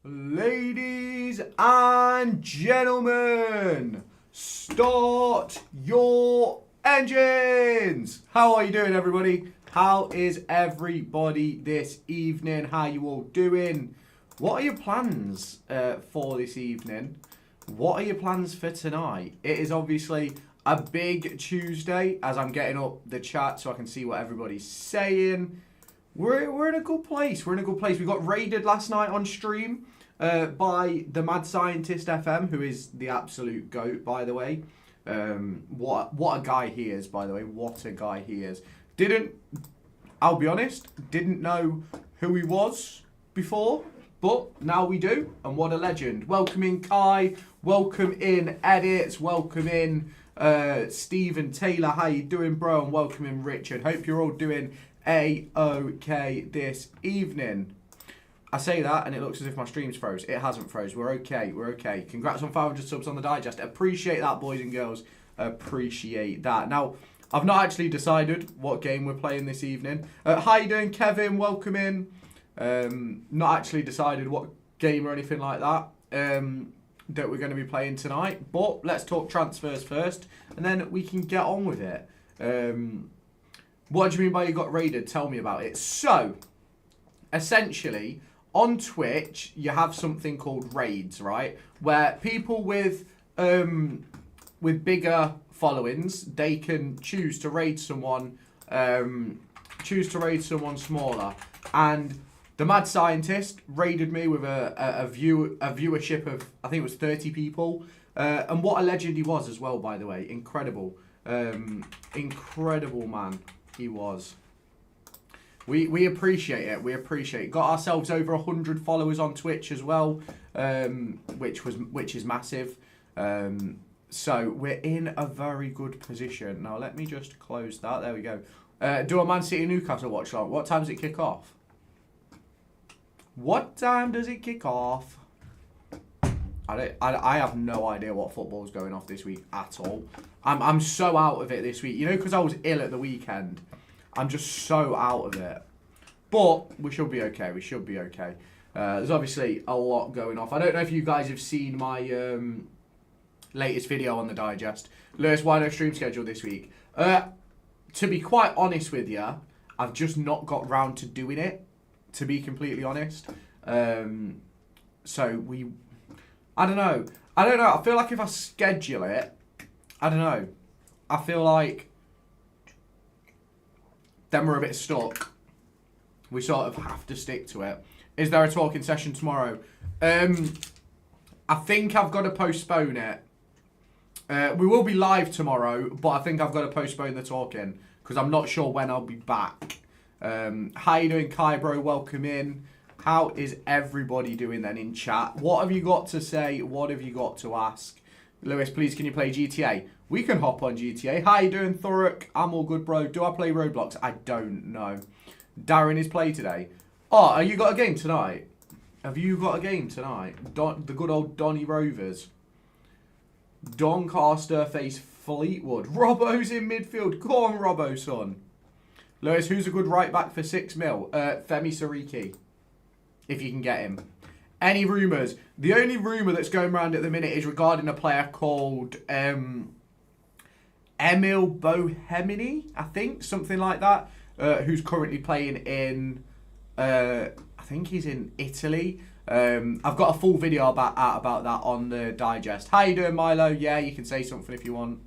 Ladies and gentlemen, start your engines! How are you doing, everybody? How is everybody this evening? How you all doing? What are your plans for this evening? What are your plans for tonight? It is obviously a big Tuesday as I'm getting up the chat so I can see what everybody's saying. We're in a good place. We're in a good place. We got raided last night on stream by the Mad Scientist FM, who is the absolute GOAT, by the way. What a guy he is, by the way. What a guy he is. I'll be honest, didn't know who he was before, but now we do, and what a legend. Welcome in Kai, welcome in Edits, welcome in Stephen Taylor. How you doing, bro? And welcome in Richard. Hope you're all doing A-OK this evening. I say that and it looks as if my stream's froze. It hasn't froze. We're okay. We're okay. Congrats on 500 subs on the digest. Appreciate that, boys and girls. Appreciate that. Now, I've not actually decided what game we're playing this evening. How you doing, Kevin? Welcome in. Not actually decided what game or anything like that that we're going to be playing tonight. But let's talk transfers first and then we can get on with it. What do you mean by you got raided? Tell me about it. So, essentially, on Twitch, you have something called raids, right? Where people with bigger followings, they can choose to raid someone, smaller. And the Mad Scientist raided me with a viewership of, I think it was 30 people. And what a legend he was as well, by the way. Incredible. Incredible man he was. We appreciate it. We appreciate it. Got ourselves over 100 followers on Twitch as well, which is massive. So we're in a very good position. Now let me just close that. There we go. Do a Man City Newcastle watch long. What time does it kick off? What time does it kick off? I have no idea what football's going off this week at all. I'm so out of it this week. You know, because I was ill at the weekend. I'm just so out of it. But we should be okay. We should be okay. There's obviously a lot going off. I don't know if you guys have seen my latest video on the digest. Lewis, why no stream schedule this week? To be quite honest with you, I've just not got round to doing it, to be completely honest. So I don't know. I feel like if I schedule it, I don't know. I feel like then we're a bit stuck. We sort of have to stick to it. Is there a talking session tomorrow? I think I've got to postpone it. We will be live tomorrow, but I think I've got to postpone the talking because I'm not sure when I'll be back. How you doing, Kai, bro? Welcome in. How is everybody doing then in chat? What have you got to say? What have you got to ask? Lewis, please, can you play GTA? We can hop on GTA. How you doing, Thurrock? I'm all good, bro. Do I play Roblox? I don't know. Darren is play today. Oh, have you got a game tonight? Have you got a game tonight? The good old Donny Rovers. Doncaster face Fleetwood. Robbo's in midfield. Go on, Robbo, son. Lewis, who's a good right back for 6 mil? Femi Sariki. If you can get him. Any rumours? The only rumour that's going around at the minute is regarding a player called Emil Bohemini, I think, something like that, who's currently playing in, I think he's in Italy. I've got a full video about that on the digest. How you doing, Milo? Yeah, you can say something if you want.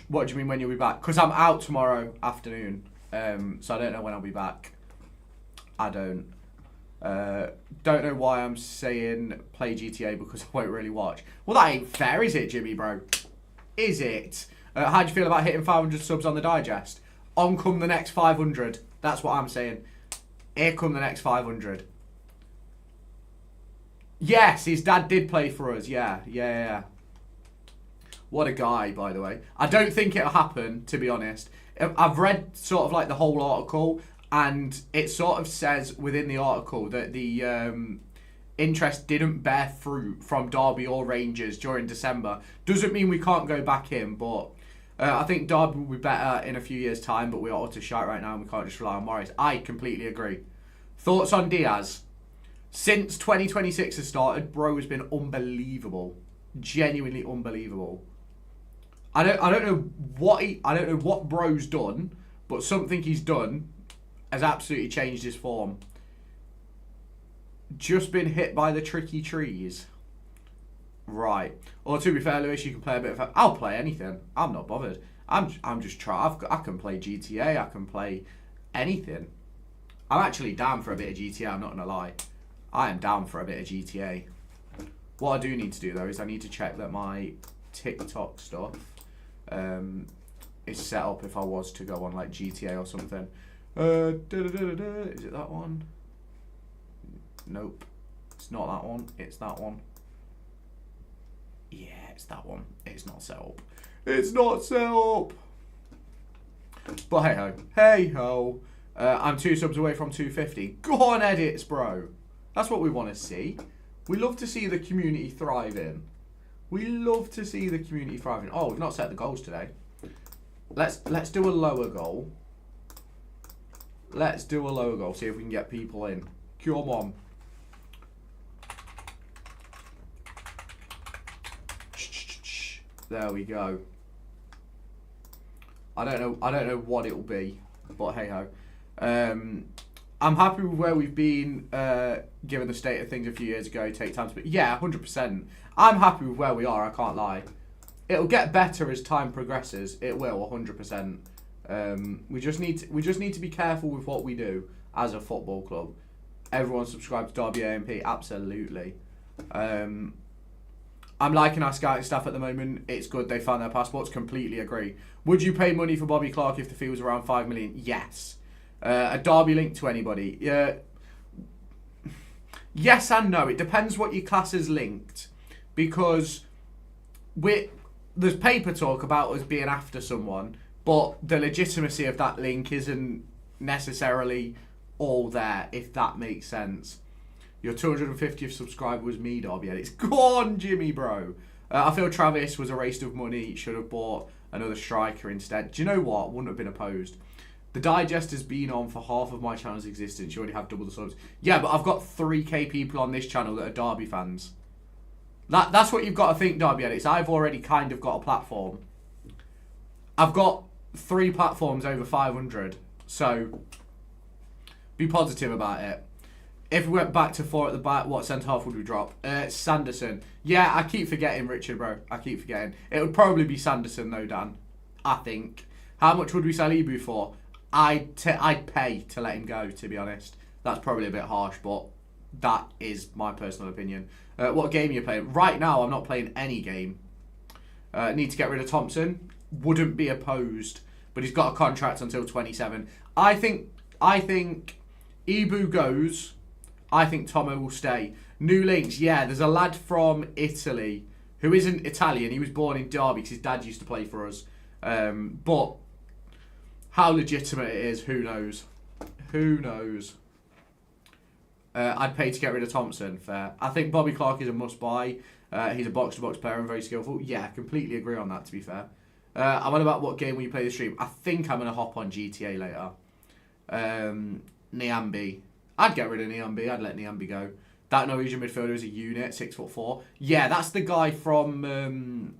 What do you mean when you'll be back? Because I'm out tomorrow afternoon, so I don't know when I'll be back. I don't know why I'm saying play GTA because I won't really watch. Well, that ain't fair, is it, Jimmy, bro? Is it? How do you feel about hitting 500 subs on the digest? On come the next 500. That's what I'm saying. Here come the next 500. Yes, his dad did play for us. Yeah. What a guy, by the way. I don't think it'll happen, to be honest. I've read sort of like the whole article, and it sort of says within the article that the interest didn't bear fruit from Derby or Rangers during December. Doesn't mean we can't go back in, but I think Derby will be better in a few years' time, but we are utter shite right now and we can't just rely on Morris. I completely agree. Thoughts on Diaz? Since 2026 has started, bro has been unbelievable. Genuinely unbelievable. I don't know what bro's done, but something he's done has absolutely changed his form. Just been hit by the tricky trees. Right. Or to be fair, Lewis, you can play a bit of... I'll play anything. I'm not bothered. I'm just trying. I can play GTA. I can play anything. I'm actually down for a bit of GTA, I'm not going to lie. I am down for a bit of GTA. What I do need to do, though, is I need to check that my TikTok stuff is set up if I was to go on, like, GTA or something. Is it that one? Nope. It's not that one. It's that one. Yeah, it's that one. It's not set up. It's not set up! But hey-ho. Hey-ho. I'm 2 subs away from 250. Go on, edits, bro. That's what we want to see. We love to see the community thriving. We love to see the community thriving. Oh, we've not set the goals today. Let's do a lower goal. Let's do a lower goal. See if we can get people in. Come on. There we go. I don't know what it will be, but hey ho. I'm happy with where we've been, given the state of things a few years ago. Take time to, but yeah, 100%. I'm happy with where we are. I can't lie. It'll get better as time progresses. It will, 100%. We just need to be careful with what we do as a football club. Everyone subscribed to Derby AMP, absolutely. I'm liking our scouting staff at the moment. It's good they found their passports. Completely agree. Would you pay money for Bobby Clark if the fee was around 5 million? Yes. A Derby link to anybody? Yes and no. It depends what your class is linked, because there's paper talk about us being after someone, but the legitimacy of that link isn't necessarily all there, if that makes sense. Your 250th subscriber was me, Derby. It's gone, Jimmy, bro. I feel Travis was a waste of money. Should have bought another striker instead. Do you know what? Wouldn't have been opposed. The digest has been on for half of my channel's existence. You already have double the subs. Yeah, but I've got 3k people on this channel that are Derby fans. That's what you've got to think, Derby Edits. I've already kind of got a platform. I've got 3 platforms over 500. So, be positive about it. If we went back to 4 at the back, what centre half would we drop? Sanderson. Yeah, I keep forgetting Richard, bro. I keep forgetting. It would probably be Sanderson, though, Dan. I think. How much would we sell Ibu for? I'd pay to let him go, to be honest. That's probably a bit harsh, but that is my personal opinion. What game are you playing? Right now, I'm not playing any game. Need to get rid of Thompson. Wouldn't be opposed, but he's got a contract until 27. I think Ibu goes. I think Tomo will stay. New links. Yeah, there's a lad from Italy who isn't Italian. He was born in Derby because his dad used to play for us. But how legitimate it is, who knows? Who knows? I'd pay to get rid of Thompson. Fair. I think Bobby Clark is a must-buy. He's a box-to-box player and very skillful. Yeah, I completely agree on that, to be fair. I'm on about what game will you play the stream. I think I'm going to hop on GTA later. Niambi. I'd get rid of Niambi. I'd let Niambi go. That Norwegian midfielder is a unit, 6'4". Yeah, that's the guy from...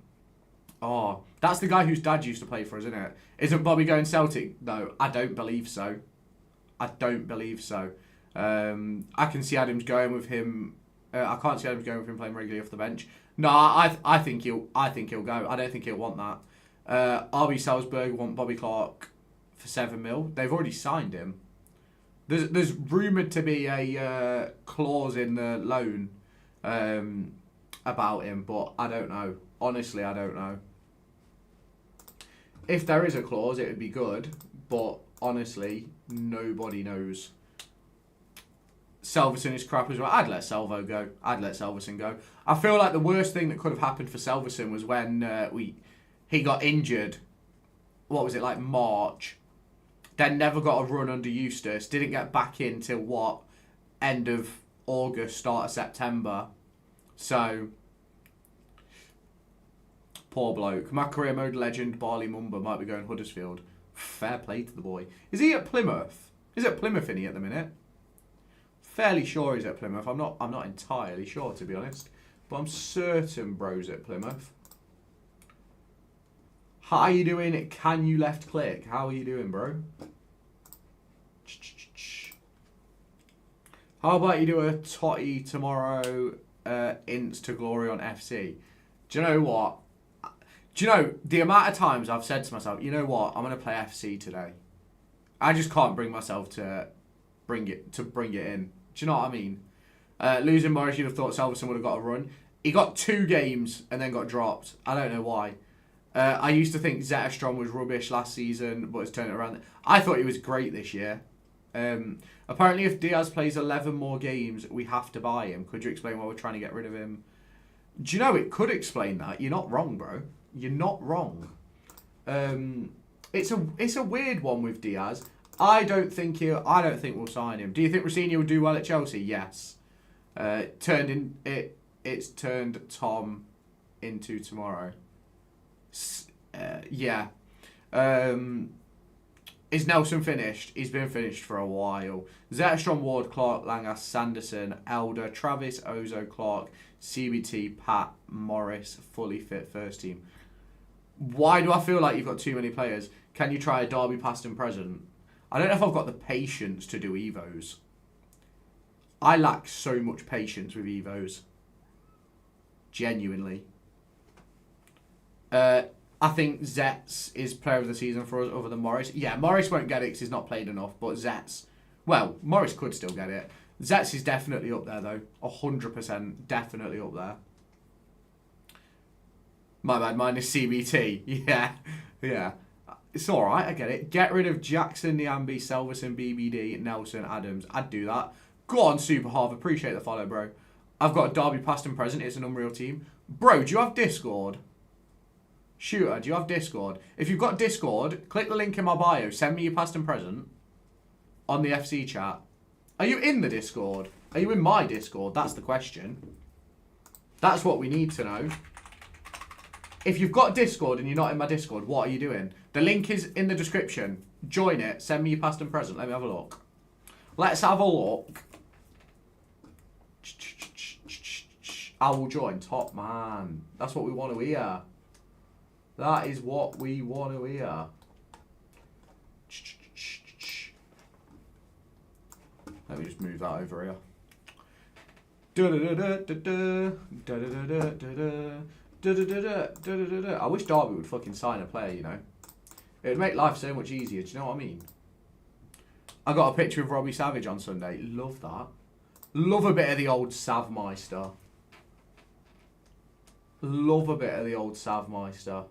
that's the guy whose dad used to play for us, isn't it? Isn't Bobby going Celtic? No, I don't believe so. I don't believe so. I can see Adams going with him. I can't see Adams going with him playing regularly off the bench. No, I think he'll go. I don't think he'll want that. RB Salzburg want Bobby Clark for 7 mil. They've already signed him. There's rumoured to be a clause in the loan about him, but I don't know. Honestly, I don't know. If there is a clause, it would be good, but honestly, nobody knows. Selverson is crap as well. I'd let Selvo go. I'd let Selverson go. I feel like the worst thing that could have happened for Selverson was when he got injured. What was it, like March? Then never got a run under Eustace. Didn't get back in till what? End of August, start of September. So, poor bloke. My career mode legend, Barley Mumba, might be going Huddersfield. Fair play to the boy. Is he at Plymouth? Is it Plymouth, isn't he, at the minute? fairly sure he's at Plymouth. I'm not entirely sure, to be honest. But I'm certain bro's at Plymouth. How are you doing? Can you left click? How are you doing, bro? How about you do a totty tomorrow, ints to glory on FC? Do you know what? Do you know the amount of times I've said to myself, you know what? I'm going to play FC today. I just can't bring myself to bring it in. Do you know what I mean? Losing Morris, you'd have thought Salverson would have got a run. He got 2 games and then got dropped. I don't know why. I used to think Zetterstrom was rubbish last season, but it's turned it around. I thought he was great this year. Apparently, if Diaz plays 11 more games, we have to buy him. Could you explain why we're trying to get rid of him? Do you know it could explain that? You're not wrong, bro. You're not wrong. It's a weird one with Diaz. I don't think we'll sign him. Do you think Rossini will do well at Chelsea? Yes. It's turned Tom into tomorrow. Yeah. Is Nelson finished? He's been finished for a while. Zetterstrom, Ward, Clark, Langas, Sanderson, Elder, Travis, Ozo, Clark, CBT, Pat, Morris, fully fit first team. Why do I feel like you've got too many players? Can you try a Derby past and present? I don't know if I've got the patience to do Evos. I lack so much patience with Evos. Genuinely. I think Zets is player of the season for us other than Morris. Yeah, Morris won't get it because he's not played enough, but Zets... Well, Morris could still get it. Zets is definitely up there, though. 100% definitely up there. My bad, mine is CBT. Yeah, yeah. It's alright, I get it. Get rid of Jackson, Niambi, Selverson, BBD, Nelson, Adams. I'd do that. Go on, Super Half. Appreciate the follow, bro. I've got a Derby past and present. It's an unreal team. Bro, do you have Discord? Shooter, do you have Discord? If you've got Discord, click the link in my bio. Send me your past and present on the FC chat. Are you in the Discord? Are you in my Discord? That's the question. That's what we need to know. If you've got Discord and you're not in my Discord, what are you doing? The link is in the description. Join it. Send me your past and present. Let me have a look. Let's have a look. I will join. Top man. That's what we want to hear. That is what we want to hear. Let me just move that over here. I wish Derby would fucking sign a player, you know. It would make life so much easier, do you know what I mean? I got a picture of Robbie Savage on Sunday. Love that. Love a bit of the old Savmeister. Love a bit of the old Savmeister.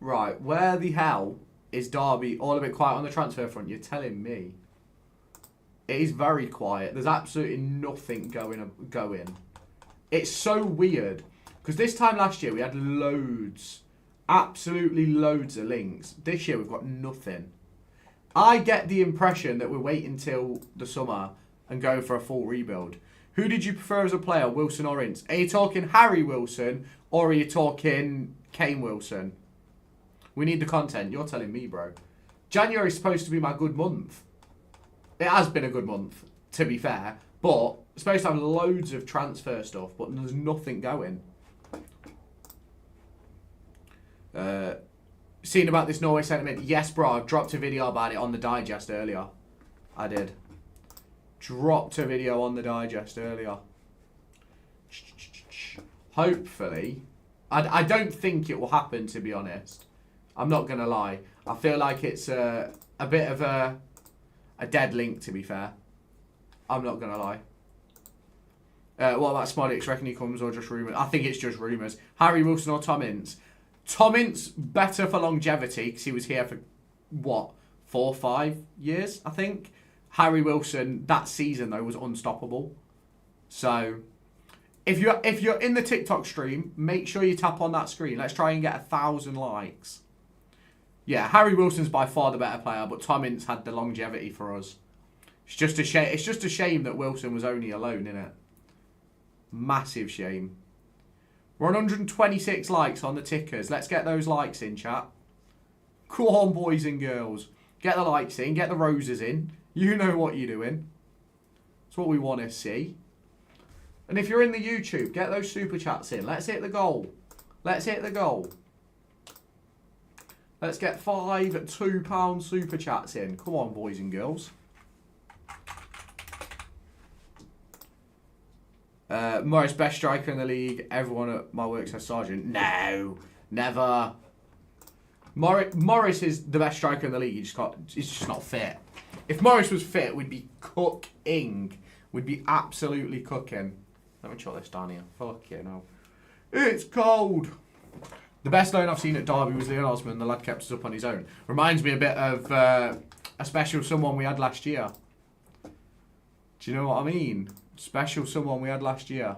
Right, where the hell is Derby all a bit quiet on the transfer front? You're telling me. It is very quiet. There's absolutely nothing going. It's so weird. Because this time last year we had loads. Absolutely loads of links. This year we've got nothing. I get the impression that we're waiting till the summer and going for a full rebuild. Who did you prefer as a player, Wilson or Ince? Are you talking Harry Wilson or are you talking Kane Wilson? We need the content. You're telling me, bro. January's supposed to be my good month. It has been a good month, to be fair. But it's supposed to have loads of transfer stuff, but there's nothing going. Seen about this Norway sentiment? Yes, bro. I dropped a video about it on the digest earlier. I did. Dropped a video on the digest earlier. Hopefully. I don't think it will happen, to be honest. I'm not going to lie. I feel like it's a bit of a dead link, to be fair. I'm not going to lie. What about Smodix? Reckon he comes or just rumours? I think it's just rumours. Harry Wilson or Tom Ince? Tom Ince, better for longevity, because he was here for, what, 4 or 5 years, I think. Harry Wilson, that season, though, was unstoppable. So, if you're in the TikTok stream, make sure you tap on that screen. Let's try and get 1,000 likes. Yeah, Harry Wilson's by far the better player, but Tom Ince had the longevity for us. It's just a shame. It's just a shame that Wilson was only alone, innit? Massive shame. We're on 126 likes on the tickers. Let's get those likes in, chat. Come on, boys and girls. Get the likes in. Get the roses in. You know what you're doing. what we want to see. And if you're in the YouTube, get those super chats in. Let's hit the goal. Let's hit the goal. Let's get 5 £2 super chats in. Come on, boys and girls. Morris, best striker in the league. Everyone at my work says Sargent. No, never. Morris is the best striker in the league. He's just not fit. If Morris was fit, we'd be cooking. We'd be absolutely cooking. Let me chuck this down here. Fuck you know. It's cold. The best loan I've seen at Derby was Leon Osman. The lad kept us up on his own. Reminds me a bit of a special someone we had last year. Do you know what I mean? Special someone we had last year.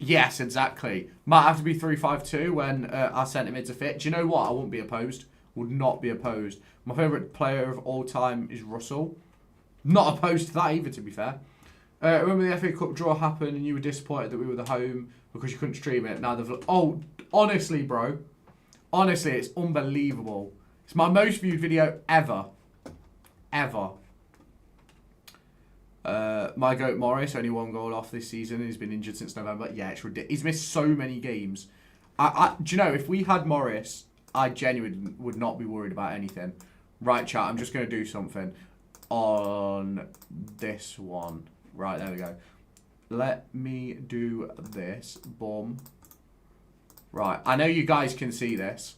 Yes, exactly. Might have to be 3-5-2 when our centre mids are fit. Do you know what? I wouldn't be opposed. Would not be opposed. My favourite player of all time is Russell. Not opposed to that either, to be fair. Remember the FA Cup draw happened and you were disappointed that we were the home because you couldn't stream it. Now they've... Oh, honestly, bro. Honestly, it's unbelievable. It's my most viewed video ever. Ever. My goat Morris, only 1 goal off this season. He's been injured since November. Yeah, it's ridiculous. He's missed so many games. Do you know, if we had Morris, I genuinely would not be worried about anything. Right, chat, I'm just going to do something on this one. Right, there we go. Let me do this. Boom. Right, I know you guys can see this.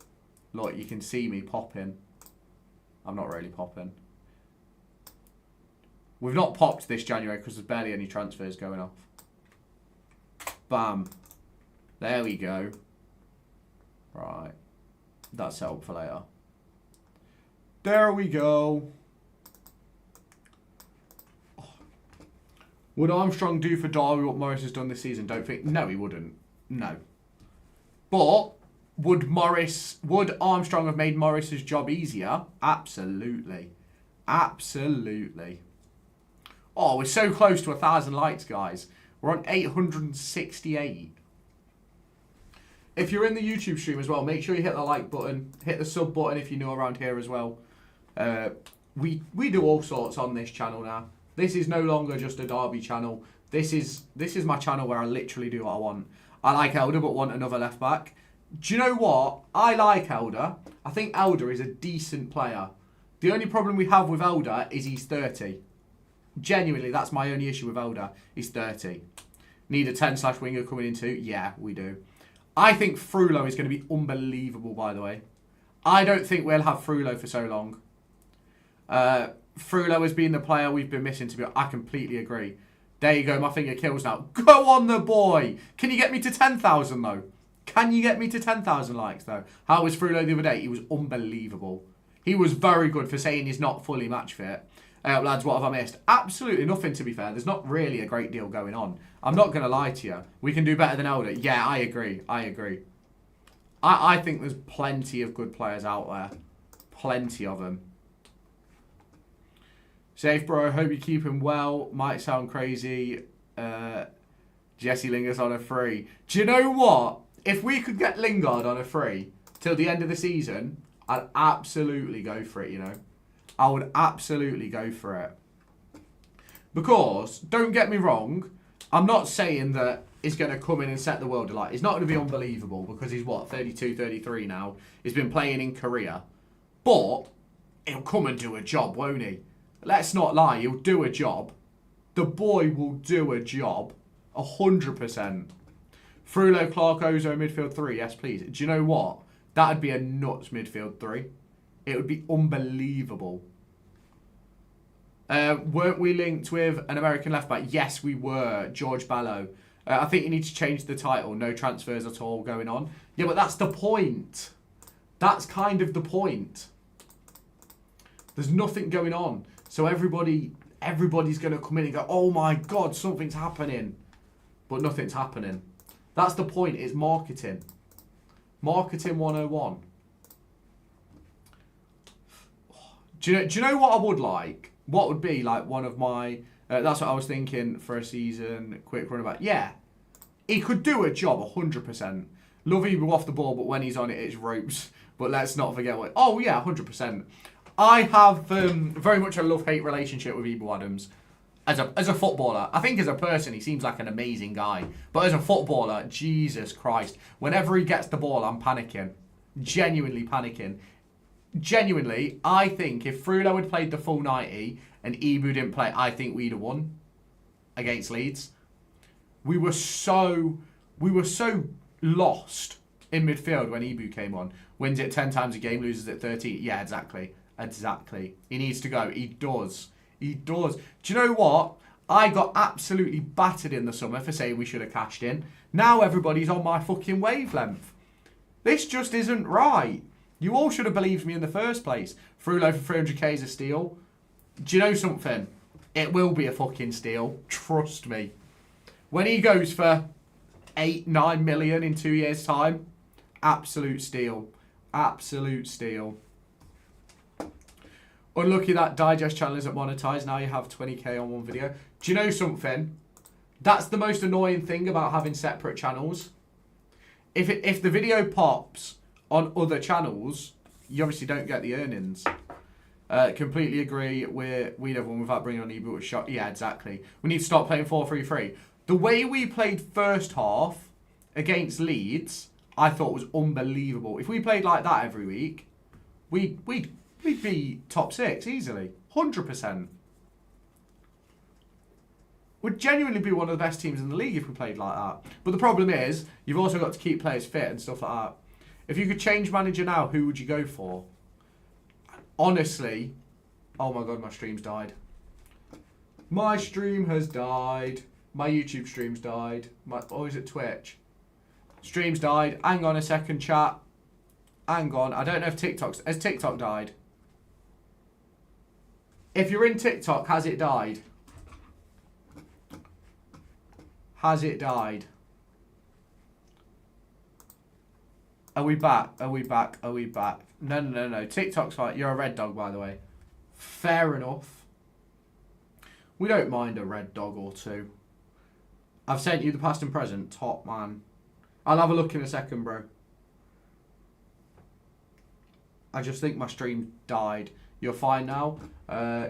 Look, you can see me popping. I'm not really popping. We've not popped this January because there's barely any transfers going off. Bam. There we go. Right. That's set up for later. There we go. Would Armstrong do for Derby what Morris has done this season? Don't think. No, he wouldn't. No. But would Armstrong have made Morris's job easier? Absolutely. Absolutely. Oh, we're so close to 1,000 likes, guys. We're on 868. If you're in the YouTube stream as well, make sure you hit the like button. Hit the sub button if you're new around here as well. We do all sorts on this channel now. This is no longer just a Derby channel. This is my channel where I literally do what I want. I like Elder but want another left back. Do you know what? I like Elder. I think Elder is a decent player. The only problem we have with Elder is he's 30. Genuinely, that's my only issue with Elder. He's 30. Need a 10/winger coming in too? Yeah, we do. I think Frullo is going to be unbelievable, by the way. I don't think we'll have Frullo for so long. Frullo has been the player we've been missing, to be honest. I completely agree. There you go, my finger kills now. Go on the boy! Can you get me to 10,000 though? Can you get me to 10,000 likes though? How was Frullo the other day? He was unbelievable. He was very good for saying he's not fully match fit. Lads, what have I missed? Absolutely nothing, to be fair. There's not really a great deal going on. I'm not going to lie to you. We can do better than Elder. Yeah, I agree. I agree. I think there's plenty of good players out there. Plenty of them. Safe, bro. Hope you keep him well. Might sound crazy. Jesse Lingard's on a free. Do you know what? If we could get Lingard on a free till the end of the season, I'd absolutely go for it, you know. I would absolutely go for it. Because, don't get me wrong, I'm not saying that he's going to come in and set the world alight. He's not going to be unbelievable because he's, what, 32, 33 now. He's been playing in Korea. But he'll come and do a job, won't he? Let's not lie, he'll do a job. The boy will do a job. 100%. Frullo, Clark, Ozo, midfield 3. Yes, please. Do you know what? That'd be a nuts midfield 3. It would be unbelievable. Weren't we linked with an American left back? Yes, we were. George Ballo. I think you need to change the title. No transfers at all going on. Yeah, but that's the point. That's kind of the point. There's nothing going on. So everybody's going to come in and go, oh my God, something's happening. But nothing's happening. That's the point. It's marketing. Marketing 101. Do you know what I would like? What would be like one of my... that's what I was thinking for a season quick runabout. Yeah. he could do a job 100%. Love Ibu off the ball, but when he's on it, it's ropes. But let's not forget what... Oh, yeah, 100%. I have very much a love-hate relationship with Ibu Adams. As a footballer. I think as a person, he seems like an amazing guy. But as a footballer, Jesus Christ. Whenever he gets the ball, I'm panicking. Genuinely panicking. Genuinely, I think if Frullo had played the full 90 and Ibu didn't play, I think we'd have won against Leeds. We were so lost in midfield when Ibu came on. Wins it 10 times a game, loses it 13. Yeah, exactly. Exactly. He needs to go. He does. He does. Do you know what? I got absolutely battered in the summer for saying we should have cashed in. Now everybody's on my fucking wavelength. This just isn't right. You all should have believed me in the first place. Frullo for 300k is a steal. Do you know something? It will be a fucking steal. Trust me. When he goes for 8-9 million in 2 years' time, absolute steal. Absolute steal. Unlucky that digest channel isn't monetized. Now you have 20k on one video. Do you know something? That's the most annoying thing about having separate channels. If the video pops on other channels, you obviously don't get the earnings. Completely agree. We'd have won without bringing on Ibu a shot. Yeah, exactly. We need to start playing 4-3-3. The way we played first half against Leeds, I thought was unbelievable. If we played like that every week, we'd be top 6 easily. 100%. Would genuinely be one of the best teams in the league if we played like that. But the problem is, you've also got to keep players fit and stuff like that. If you could change manager now, who would you go for? Honestly, oh my god, my stream's died. My stream has died. My YouTube stream's died. Or is it Twitch? Stream's died. Hang on a second, chat. Hang on. I don't know if has TikTok died? If you're in TikTok, has it died? Has it died? Are we back? Are we back? Are we back? No. TikTok's fine. You're a red dog, by the way. Fair enough. We don't mind a red dog or two. I've sent you the past and present. Top man. I'll have a look in a second, bro. I just think my stream died. You're fine now.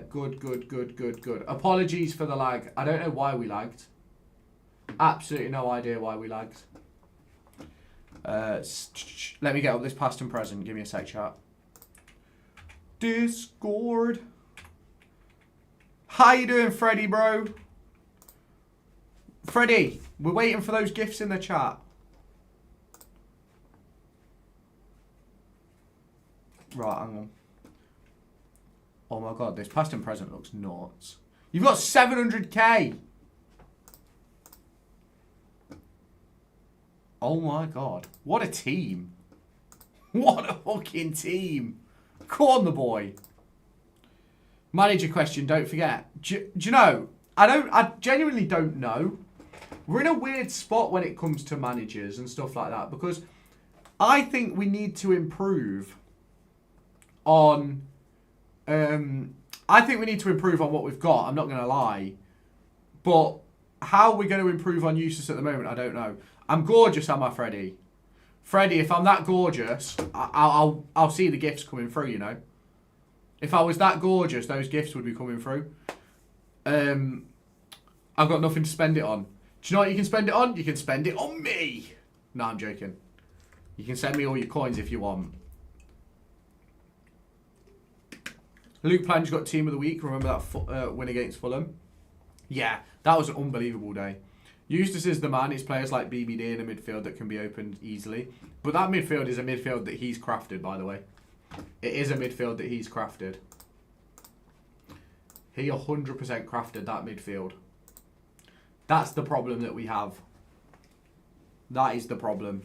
Good. Apologies for the lag. I don't know why we lagged. Absolutely no idea why we lagged. Let me get up this past and present. Give me a sec, chat. Discord. How you doing, Freddy, bro? Freddy, we're waiting for those gifts in the chat. Right, hang on. Oh my god, this past and present looks nuts. You've got 700k. Oh my god. What a team. What a fucking team. Come on, the boy. Manager question, don't forget. Do you know, I genuinely don't know. We're in a weird spot when it comes to managers and stuff like that, because I think we need to improve on what we've got. I'm not going to lie. But how we're going to improve on Eustace at the moment, I don't know. I'm gorgeous, am I, Freddie? Freddie, if I'm that gorgeous, I'll see the gifts coming through, you know. If I was that gorgeous, those gifts would be coming through. I've got nothing to spend it on. Do you know what you can spend it on? You can spend it on me. No, I'm joking. You can send me all your coins if you want. Luke Plange got team of the week. Remember that win against Fulham? Yeah, that was an unbelievable day. Eustace is the man. It's players like BBD in a midfield that can be opened easily. But that midfield is a midfield that he's crafted, by the way. It is a midfield that he's crafted. He 100% crafted that midfield. That's the problem that we have. That is the problem.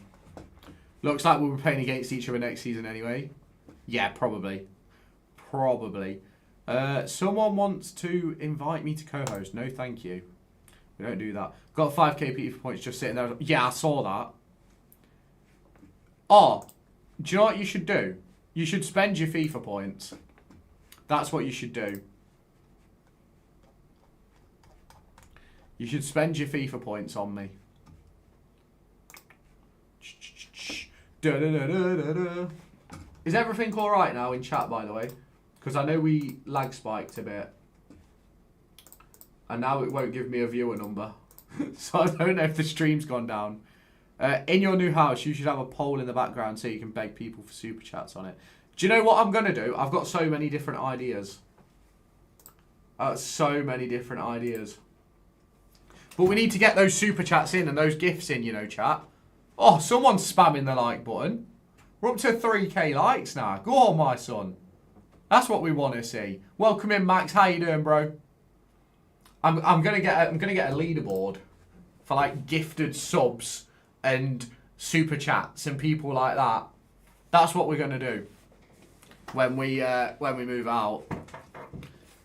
Looks like we'll be playing against each other next season anyway. Yeah, probably. Probably. Someone wants to invite me to co-host. No, thank you. We don't do that. Got 5k PT for points just sitting there. Yeah, I saw that. Oh, do you know what you should do? You should spend your FIFA points. That's what you should do. You should spend your FIFA points on me. Is everything all right now in chat, by the way? Because I know we lag spiked a bit. And now it won't give me a viewer number. So I don't know if the stream's gone down. In your new house, you should have a poll in the background so you can beg people for super chats on it. Do you know what I'm going to do? I've got so many different ideas. So many different ideas. But we need to get those super chats in and those gifts in, you know, chat. Oh, someone's spamming the like button. We're up to 3k likes now. Go on, my son. That's what we want to see. Welcome in, Max. How you doing, bro? I'm gonna get a leaderboard for like gifted subs and super chats and people like that. That's what we're gonna do when we move out.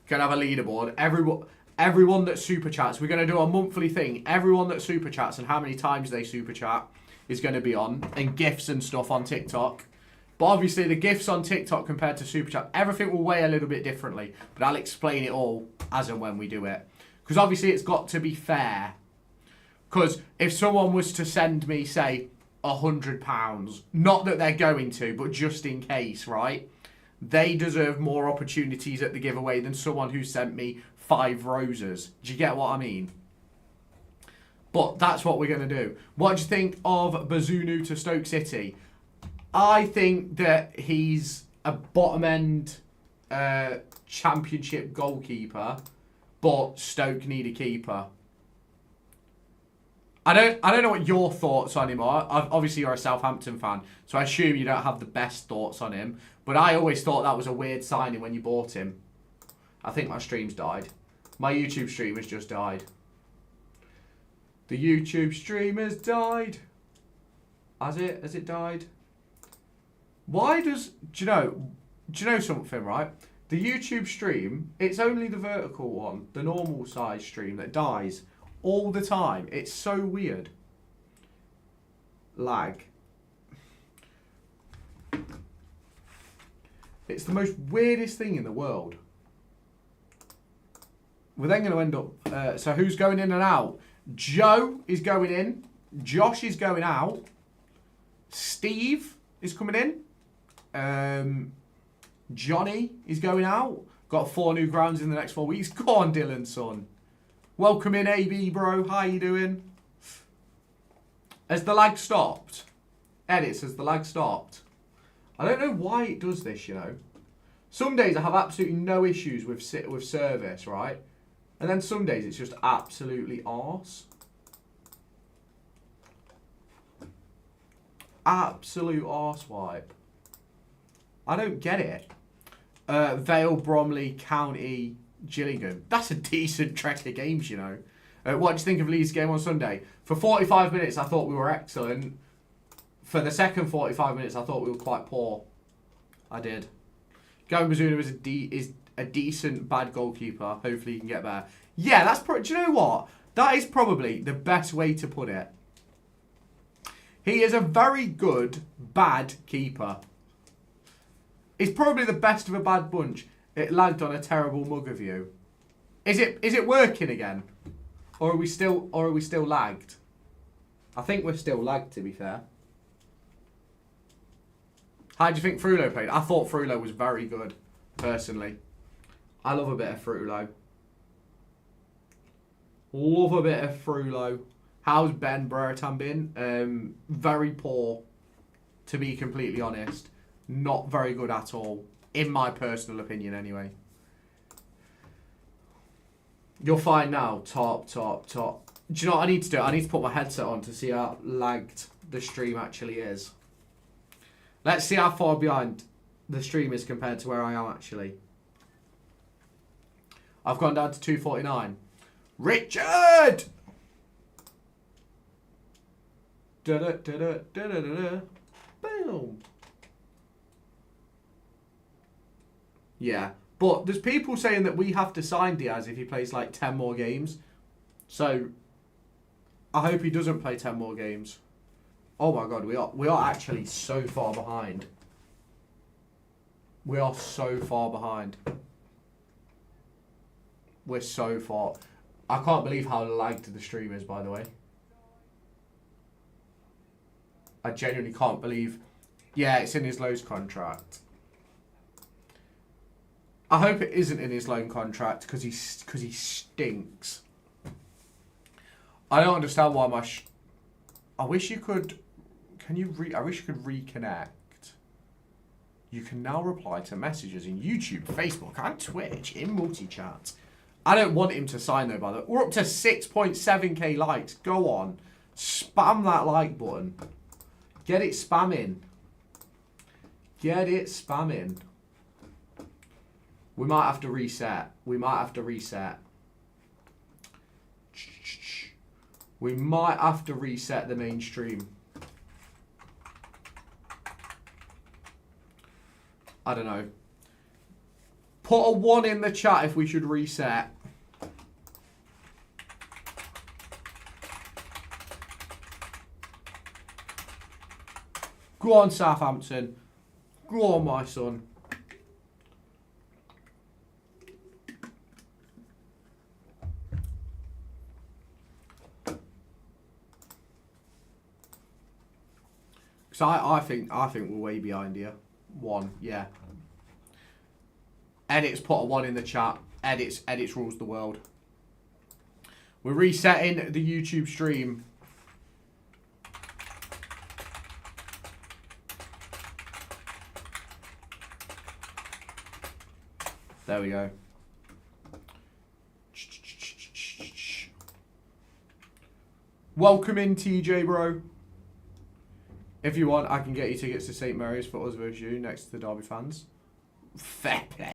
Gonna have a leaderboard. Everyone that super chats, we're gonna do a monthly thing. Everyone that super chats and how many times they super chat is gonna be on, and gifts and stuff on TikTok. But obviously the gifts on TikTok compared to super chat, everything will weigh a little bit differently. But I'll explain it all as and when we do it. Because obviously it's got to be fair. Because if someone was to send me, say, £100, not that they're going to, but just in case, right? They deserve more opportunities at the giveaway than someone who sent me 5 roses. Do you get what I mean? But that's what we're going to do. What do you think of Bazunu to Stoke City? I think that he's a bottom-end championship goalkeeper. But Stoke need a keeper. I don't know what your thoughts on him are. Obviously, you're a Southampton fan, so I assume you don't have the best thoughts on him. But I always thought that was a weird signing when you bought him. I think my stream's died. My YouTube stream has just died. The YouTube stream has died. Has it? Has it died? Why does... Do you know something, right? The YouTube stream, it's only the vertical one, the normal size stream that dies all the time. It's so weird. Lag. It's the most weirdest thing in the world. We're then going to end up... so who's going in and out? Joe is going in. Josh is going out. Steve is coming in. Johnny is going out. Got 4 new grounds in the next 4 weeks. Go on, Dylan, son. Welcome in, AB, bro. How you doing? Has the lag stopped? Edits, has the lag stopped? I don't know why it does this, you know. Some days I have absolutely no issues with service, right? And then some days it's just absolutely arse. Absolute arse wipe. I don't get it. Vale, Bromley, County, Gillingham. That's a decent trek of games, you know. What do you think of Leeds' game on Sunday? For 45 minutes, I thought we were excellent. For the second 45 minutes, I thought we were quite poor. I did. Gavin Bazuna is a decent bad goalkeeper. Hopefully, he can get better. Yeah, that's do you know what? That is probably the best way to put it. He is a very good bad keeper. He's probably the best of a bad bunch. It lagged on a terrible mug of you. Is it working again? Or are we still lagged? I think we're still lagged, to be fair. How do you think Frullo played? I thought Frullo was very good, personally. I love a bit of Frullo. Love a bit of Frullo. How's Ben Brereton been? Very poor, to be completely honest. Not very good at all. In my personal opinion, anyway. You're fine now. Top. Do you know what I need to do? I need to put my headset on to see how lagged the stream actually is. Let's see how far behind the stream is compared to where I am actually. I've gone down to 249. Richard! Boom. Yeah, but there's people saying that we have to sign Diaz if he plays like 10 more games. So I hope he doesn't play 10 more games. Oh my god, we are actually so far behind. We are so far behind. We're so far. I can't believe how lagged the stream is, by the way. I genuinely can't believe Yeah, it's in his loan's contract. I hope it isn't in his loan contract because he stinks. I don't understand why my... I wish you could... Can you I wish you could reconnect. You can now reply to messages in YouTube, Facebook, and Twitch in multi-chat. I don't want him to sign though, by the way. We're up to 6.7k likes. Go on. Spam that like button. Get it spamming. Get it spamming. We might have to reset. We might have to reset. We might have to reset the main stream. I don't know. Put a 1 in the chat if we should reset. Go on, Southampton. Go on, my son. So I think we're way behind here. 1, yeah. Edits put a 1 in the chat. Edits rules the world. We're resetting the YouTube stream. There we go. Welcome in, TJ, bro. If you want, I can get you tickets to St. Mary's for us versus you next to the Derby fans. Fair play.